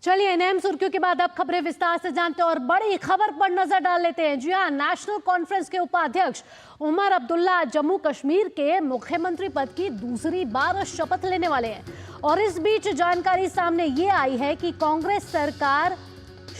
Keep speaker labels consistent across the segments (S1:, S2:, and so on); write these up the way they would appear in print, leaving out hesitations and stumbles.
S1: चलिए एनएम सुर्खियों के बाद अब खबरें विस्तार से जानते हैं और बड़ी खबर पर नजर डाल लेते हैं। जी हां, नेशनल कॉन्फ्रेंस के उपाध्यक्ष उमर अब्दुल्ला जम्मू कश्मीर के मुख्यमंत्री पद की दूसरी बार शपथ लेने वाले हैं। और इस बीच जानकारी सामने ये आई है कि कांग्रेस सरकार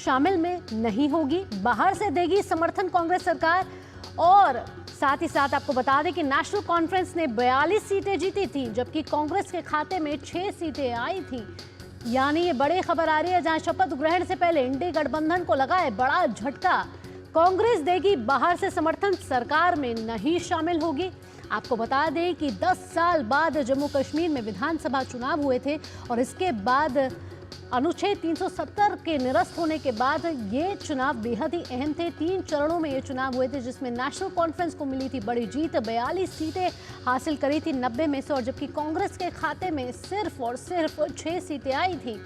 S1: शामिल में नहीं होगी, बाहर से देगी समर्थन कांग्रेस सरकार। और साथ ही साथ आपको बता दें कि नेशनल कॉन्फ्रेंस ने 42 सीटें जीती थी, जबकि कांग्रेस के खाते में 6 सीटें आई थी। यानी ये बड़ी खबर आ रही है, जहां शपथ ग्रहण से पहले इंडी गठबंधन को लगा है बड़ा झटका। कांग्रेस देगी बाहर से समर्थन, सरकार में नहीं शामिल होगी। आपको बता दें कि 10 साल बाद जम्मू कश्मीर में विधानसभा चुनाव हुए थे और इसके बाद अनुच्छेद 370 के निरस्त होने के बाद ये चुनाव बेहद ही अहम थे। 3 चरणों में ये चुनाव हुए थे, जिसमें नेशनल कॉन्फ्रेंस को मिली थी बड़ी जीत, 42 सीटें हासिल करी थी 90 में से, और जबकि कांग्रेस के खाते में सिर्फ और सिर्फ 6 सीटें आई थी।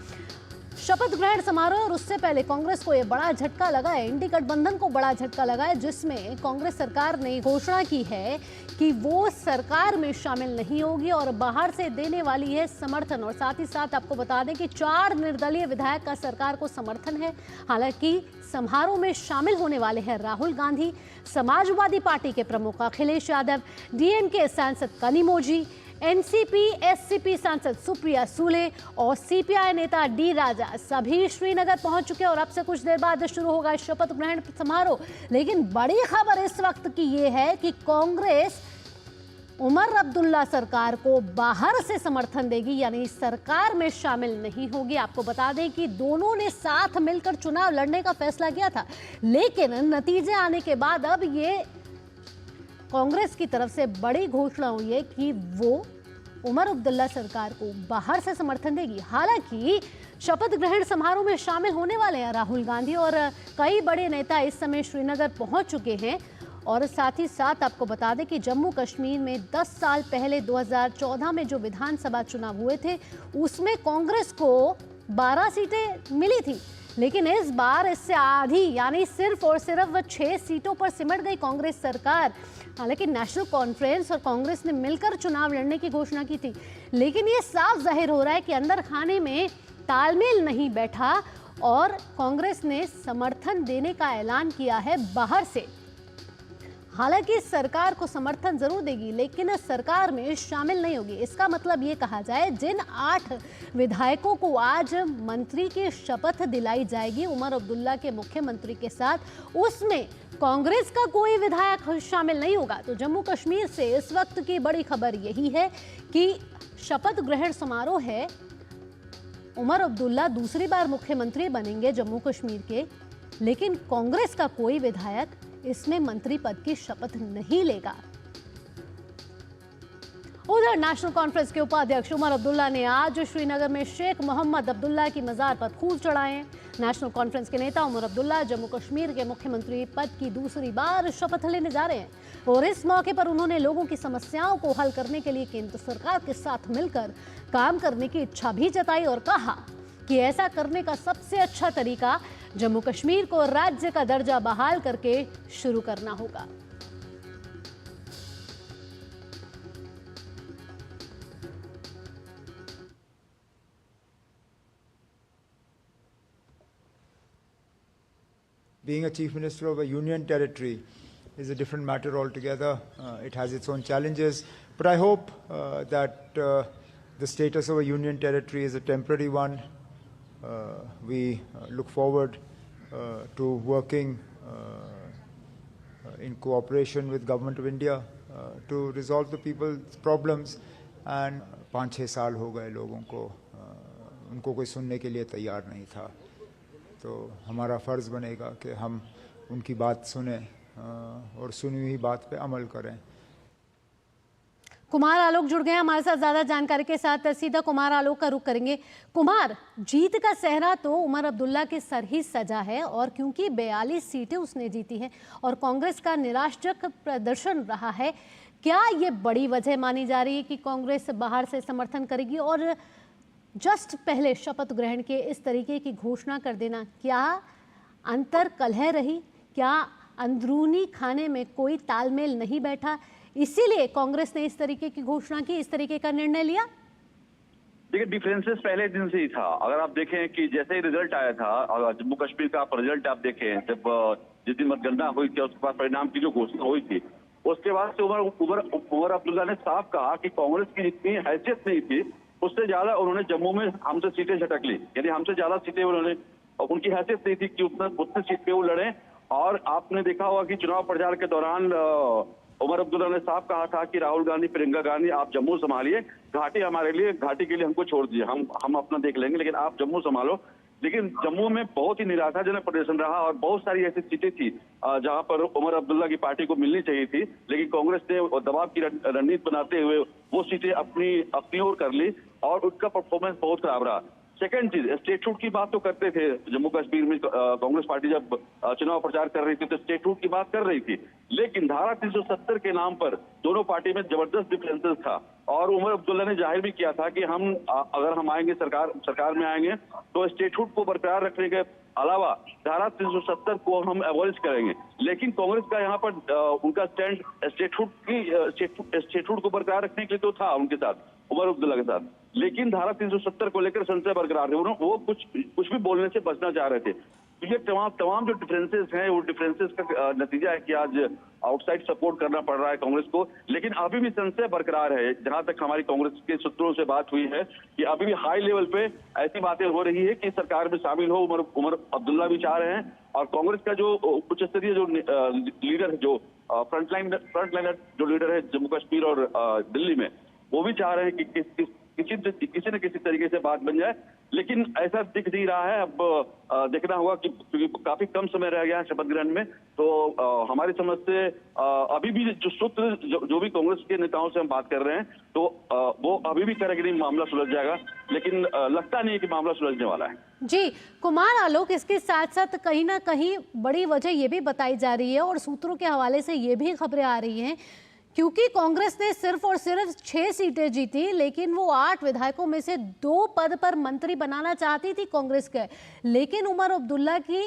S1: शपथ ग्रहण समारोह और उससे पहले कांग्रेस को यह बड़ा झटका लगा है, इंडी गठबंधन को बड़ा झटका लगा है, जिसमें कांग्रेस सरकार ने घोषणा की है कि वो सरकार में शामिल नहीं होगी और बाहर से देने वाली है समर्थन। और साथ ही साथ आपको बता दें कि 4 निर्दलीय विधायक का सरकार को समर्थन है। हालांकि समारोह में शामिल होने वाले हैं राहुल गांधी, समाजवादी पार्टी के प्रमुख अखिलेश यादव, डीएमके सांसद कनिमोझी, एनसीपी एससीपी सांसद सुप्रिया सूले और सीपीआई नेता डी राजा। सभी श्रीनगर पहुंच चुके हैं और अब से कुछ देर बाद शुरू होगा शपथ ग्रहण समारोह। लेकिन बड़ी खबर इस वक्त की ये है कि कांग्रेस उमर अब्दुल्ला सरकार को बाहर से समर्थन देगी, यानी सरकार में शामिल नहीं होगी। आपको बता दें कि दोनों ने साथ मिलकर चुनाव लड़ने का फैसला किया था, लेकिन नतीजे आने के बाद अब ये कांग्रेस की तरफ से बड़ी घोषणा हुई है कि वो उमर अब्दुल्ला सरकार को बाहर से समर्थन देगी। हालांकि शपथ ग्रहण समारोह में शामिल होने वाले हैं राहुल गांधी और कई बड़े नेता इस समय श्रीनगर पहुंच चुके हैं। और साथ ही साथ आपको बता दें कि जम्मू कश्मीर में 10 साल पहले 2014 में जो विधानसभा चुनाव हुए थे, उसमें कांग्रेस को 12 सीटें मिली थी, लेकिन इस बार इससे आधी यानी सिर्फ और सिर्फ 6 सीटों पर सिमट गई कांग्रेस सरकार। हालांकि नेशनल कॉन्फ्रेंस और कांग्रेस ने मिलकर चुनाव लड़ने की घोषणा की थी, लेकिन ये साफ जाहिर हो रहा है कि अंदर खाने में तालमेल नहीं बैठा और कांग्रेस ने समर्थन देने का ऐलान किया है बाहर से। हालांकि सरकार को समर्थन जरूर देगी, लेकिन सरकार में शामिल नहीं होगी। इसका मतलब ये कहा जाए, जिन 8 विधायकों को आज मंत्री की शपथ दिलाई जाएगी उमर अब्दुल्ला के मुख्यमंत्री के साथ, उसमें कांग्रेस का कोई विधायक शामिल नहीं होगा। तो जम्मू कश्मीर से इस वक्त की बड़ी खबर यही है कि शपथ ग्रहण समारोह है, उमर अब्दुल्ला दूसरी बार मुख्यमंत्री बनेंगे जम्मू कश्मीर के, लेकिन कांग्रेस का कोई विधायक इसमें मंत्री पद की शपथ नहीं लेगा। उधर नेशनल कॉन्फ्रेंस के उपाध्यक्ष उमर अब्दुल्ला ने आज श्रीनगर में शेख मोहम्मद अब्दुल्ला की मजार पर फूल चढ़ाए हैं। नेशनल कॉन्फ्रेंस के नेता उमर अब्दुल्ला जम्मू कश्मीर के मुख्यमंत्री पद की दूसरी बार शपथ लेने जा रहे हैं और इस मौके पर उन्होंने लोगों की समस्याओं को हल करने के लिए केंद्र सरकार के साथ मिलकर काम करने की इच्छा भी जताई और कहा कि ऐसा करने का सबसे अच्छा तरीका जम्मू कश्मीर को राज्य का दर्जा बहाल करके शुरू करना होगा।
S2: Being a chief minister of a union territory is a different matter altogether. It has its own challenges, but I hope that the status of a union territory is a temporary one. We look forward to working in cooperation with Government of India to resolve the people's problems. And 5-6 साल हो गए लोगों को, उनको कोई सुनने के लिए तैयार नहीं था, तो हमारा फ़र्ज़ बनेगा कि हम उनकी बात सुने और सुनी हुई बात पे अमल करें।
S1: कुमार आलोक जुड़ गए हमारे साथ ज्यादा जानकारी के साथ। सीधा कुमार आलोक का रुख करेंगे। कुमार, जीत का सेहरा तो उमर अब्दुल्ला के सर ही सजा है, और क्योंकि 42 सीटें उसने जीती हैं और कांग्रेस का निराशजनक प्रदर्शन रहा है, क्या ये बड़ी वजह मानी जा रही है कि कांग्रेस बाहर से समर्थन करेगी? और जस्ट पहले शपथ ग्रहण के इस तरीके की घोषणा कर देना, क्या अंतर कलह रही? क्या अंदरूनी खाने में कोई तालमेल नहीं बैठा, इसीलिए कांग्रेस ने इस तरीके की घोषणा की, इस तरीके का निर्णय लिया?
S3: देखिए डिफरेंसेस पहले दिन से ही था। अगर आप देखें कि जैसे ही रिजल्ट आया था और जम्मू कश्मीर का आप रिजल्ट आप देखें, जब जिस दिन मतगणना हुई थी उसके बाद परिणाम की जो घोषणा हुई थी, उसके बाद से उमर अब्दुल्ला ने साफ कहा कि कांग्रेस की जितनी हैसियत नहीं थी उससे ज्यादा उन्होंने जम्मू में हमसे सीटें झटक ली। यानी हमसे ज्यादा सीटें उन्होंने, उनकी हैसियत नहीं थी कि उतने सीट पे वो लड़े। और आपने देखा होगा कि चुनाव प्रचार के दौरान उमर अब्दुल्ला ने साफ कहा था कि राहुल गांधी, प्रियंका गांधी, आप जम्मू संभालिए, घाटी हमारे लिए, घाटी के लिए हमको छोड़ दीजिए, हम अपना देख लेंगे, लेकिन आप जम्मू संभालो। लेकिन जम्मू में बहुत ही निराशाजनक प्रदर्शन रहा और बहुत सारी ऐसी सीटें थी जहां पर उमर अब्दुल्ला की पार्टी को मिलनी चाहिए थी, लेकिन कांग्रेस ने दबाव की रणनीति बनाते हुए वो सीटें अपनी ओर कर ली और उसका परफॉर्मेंस बहुत खराब रहा। सेकंड चीज, स्टेटहुड की बात तो करते थे जम्मू कश्मीर में, कांग्रेस पार्टी जब चुनाव प्रचार कर रही थी तो स्टेटहुड की बात कर रही थी, लेकिन धारा 370 के नाम पर दोनों पार्टी में जबरदस्त डिफरेंसेस था। और उमर अब्दुल्ला ने जाहिर भी किया था कि अगर हम आएंगे सरकार में आएंगे तो स्टेटहुड को बरकरार रखने के अलावा धारा 370 को हम अबॉलिश करेंगे। लेकिन कांग्रेस का यहाँ पर उनका स्टैंड स्टेटहुड को बरकरार रखने के लिए तो था उनके साथ, उमर अब्दुल्ला के साथ, लेकिन धारा 370 को लेकर संशय बरकरार है। वो कुछ भी बोलने से बचना चाह रहे थे। तो ये तमाम जो डिफरेंसेस हैं, वो डिफरेंसेस का नतीजा है कि आज आउटसाइड सपोर्ट करना पड़ रहा है कांग्रेस को। लेकिन अभी भी संशय बरकरार है, जहां तक हमारी कांग्रेस के सूत्रों से बात हुई है कि अभी भी हाई लेवल पे ऐसी बातें हो रही है कि सरकार में शामिल हो उमर अब्दुल्ला भी चाह रहे हैं। और कांग्रेस का जो उच्च स्तरीय जो लीडर है, जो फ्रंटलाइनर जो लीडर है जम्मू कश्मीर और दिल्ली में, वो भी चाह रहे हैं कि किसी न किसी तरीके से बात बन जाए। लेकिन ऐसा दिख नहीं रहा है। अब देखना होगा कि क्योंकि काफी कम समय रह गया है शपथ ग्रहण में, तो हमारी समझ से अभी भी जो सूत्र जो भी कांग्रेस के नेताओं से हम बात कर रहे हैं, तो वो अभी भी कह रहे कि नहीं मामला सुलझ जाएगा, लेकिन लगता नहीं है कि मामला सुलझने वाला है।
S1: जी कुमार आलोक, इसके साथ साथ कहीं ना कहीं बड़ी वजह ये भी बताई जा रही है और सूत्रों के हवाले से ये भी खबरें आ रही हैं, क्योंकि कांग्रेस ने सिर्फ और सिर्फ 6 सीटें जीती, लेकिन वो 8 विधायकों में से 2 पद पर मंत्री बनाना चाहती थी कांग्रेस के। लेकिन उमर अब्दुल्ला की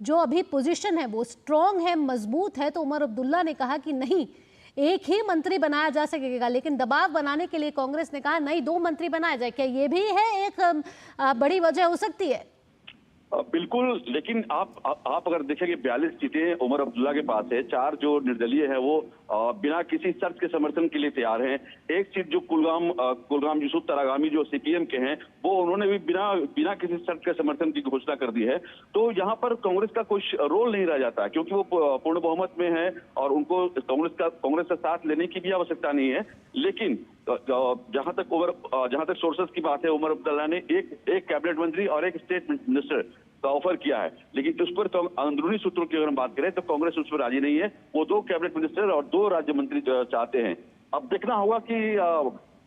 S1: जो अभी पोजीशन है वो स्ट्रांग है, मजबूत है, तो उमर अब्दुल्ला ने कहा कि नहीं, एक ही मंत्री बनाया जा सकेगा। लेकिन दबाव बनाने के लिए कांग्रेस ने कहा नहीं, 2 मंत्री बनाया जाए। क्या ये भी है एक बड़ी वजह हो सकती है?
S3: बिल्कुल, लेकिन आप अगर देखेंगे 42 सीटें उमर अब्दुल्ला के पास है, 4 जो निर्दलीय है वो बिना किसी शर्त के समर्थन के लिए तैयार हैं। एक सीट जो कुलगाम यूसुफ तरागामी जो सीपीएम के हैं, वो उन्होंने भी बिना किसी शर्त के समर्थन की घोषणा कर दी है। तो यहाँ पर कांग्रेस का कुछ रोल नहीं रह जाता, क्योंकि वो पूर्ण बहुमत में है और उनको कांग्रेस का साथ लेने की भी आवश्यकता नहीं है। लेकिन जहां तक सोर्सेस की बात है, उमर अब्दुल्ला ने एक कैबिनेट मंत्री और एक स्टेट मिनिस्टर का ऑफर किया है, लेकिन उस पर अंदरूनी सूत्रों की अगर हम बात करें तो कांग्रेस उस पर राजी नहीं है। वो 2 कैबिनेट मिनिस्टर और 2 राज्य मंत्री चाहते हैं। अब देखना होगा कि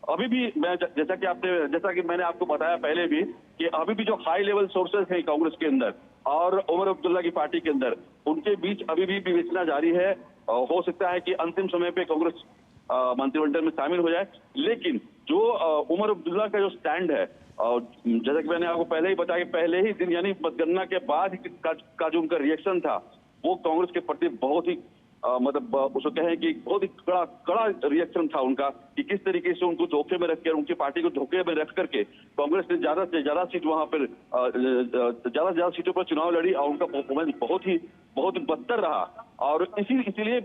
S3: अभी भी जैसा कि मैंने आपको बताया पहले भी कि अभी भी जो हाई लेवल सोर्सेस हैं कांग्रेस के अंदर और उमर अब्दुल्ला की पार्टी के अंदर, उनके बीच अभी भी विवेचना जारी है। हो सकता है कि अंतिम समय पे कांग्रेस मंत्रिमंडल में शामिल हो जाए। लेकिन जो उमर अब्दुल्ला का जो स्टैंड है, जैसा कि मैंने आपको पहले ही बताया कि पहले ही दिन यानी मतगणना के बाद का जो उनका रिएक्शन था, वो कांग्रेस के प्रति बहुत ही मतलब उसको कहें कि बहुत ही कड़ा रिएक्शन था उनका, कि किस तरीके से उनको धोखे में रख कर, उनकी पार्टी को धोखे में रख करके कांग्रेस ने ज्यादा से ज्यादा सीट वहां पर ज्यादा सीटों पर चुनाव लड़ी और उनका परफॉर्मेंस बहुत ही बदतर रहा। और इसीलिए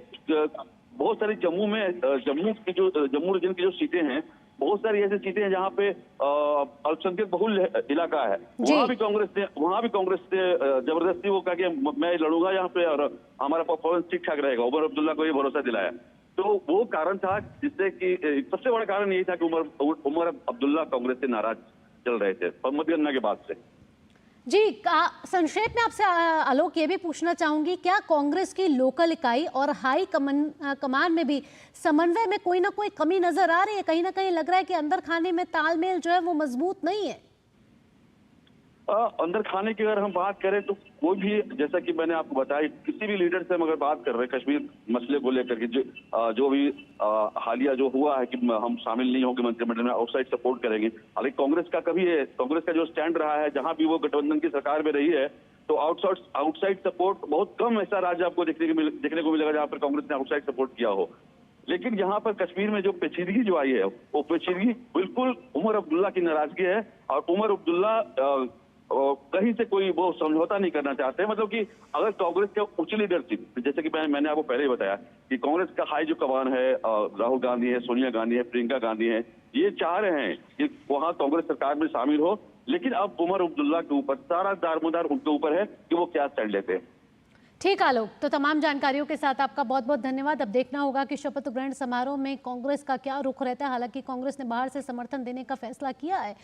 S3: बहुत सारी जम्मू रीजन की जो सीटें हैं, बहुत सारी ऐसी सीटें हैं जहां पे अल्पसंख्यक बहुल इलाका है, वहां भी कांग्रेस ने जबरदस्ती वो कहा कि मैं लड़ूंगा यहाँ पे और हमारा परफॉर्मेंस ठीक ठाक रहेगा। उमर अब्दुल्ला को ये भरोसा दिलाया। तो वो कारण था जिससे कि सबसे बड़ा कारण यही था कि उमर अब्दुल्ला कांग्रेस से नाराज चल रहे थे मतगणना के बाद से।
S1: जी संक्षेप में आपसे आलोक ये भी पूछना चाहूंगी, क्या कांग्रेस की लोकल इकाई और हाई कमान में भी समन्वय में कोई ना कोई कमी नजर आ रही है? कहीं ना कहीं लग रहा है कि अंदर खाने में तालमेल जो है वो मजबूत नहीं है।
S3: अंदर खाने की अगर हम बात करें तो कोई भी, जैसा कि मैंने आपको बताया, किसी भी लीडर से हम अगर बात कर रहे हैं कश्मीर मसले को लेकर के, जो भी हालिया जो हुआ है कि हम शामिल नहीं होंगे मंत्रिमंडल में, आउटसाइड सपोर्ट करेंगे, हालांकि कांग्रेस का जो स्टैंड रहा है, जहां भी वो गठबंधन की सरकार में रही है, तो आउटसाइड सपोर्ट बहुत कम ऐसा राज्य आपको देखने को मिलेगा जहां पर कांग्रेस ने आउटसाइड सपोर्ट किया हो। लेकिन यहाँ पर कश्मीर में जो पेचीदगी जो आई है, वो पेचीदगी बिल्कुल उमर अब्दुल्ला की नाराजगी है। और उमर अब्दुल्ला कहीं से कोई वो समझौता नहीं करना चाहते। मतलब कि अगर कांग्रेस के उच्च लीडरशिप, जैसे कि मैंने आपको पहले ही बताया कि कांग्रेस का हाई जो कमान है, राहुल गांधी है, सोनिया गांधी है, प्रियंका गांधी है, ये चाह रहे हैं कि वहां कांग्रेस सरकार में शामिल हो। लेकिन अब उमर अब्दुल्ला के ऊपर सारा दारोमदार उनके ऊपर है कि वो क्या स्टैंड लेते हैं।
S1: ठीक आलोक, तो तमाम जानकारियों के साथ आपका बहुत बहुत धन्यवाद। अब देखना होगा कि शपथ ग्रहण समारोह में कांग्रेस का क्या रुख रहता है। हालांकि कांग्रेस ने बाहर से समर्थन देने का फैसला किया है।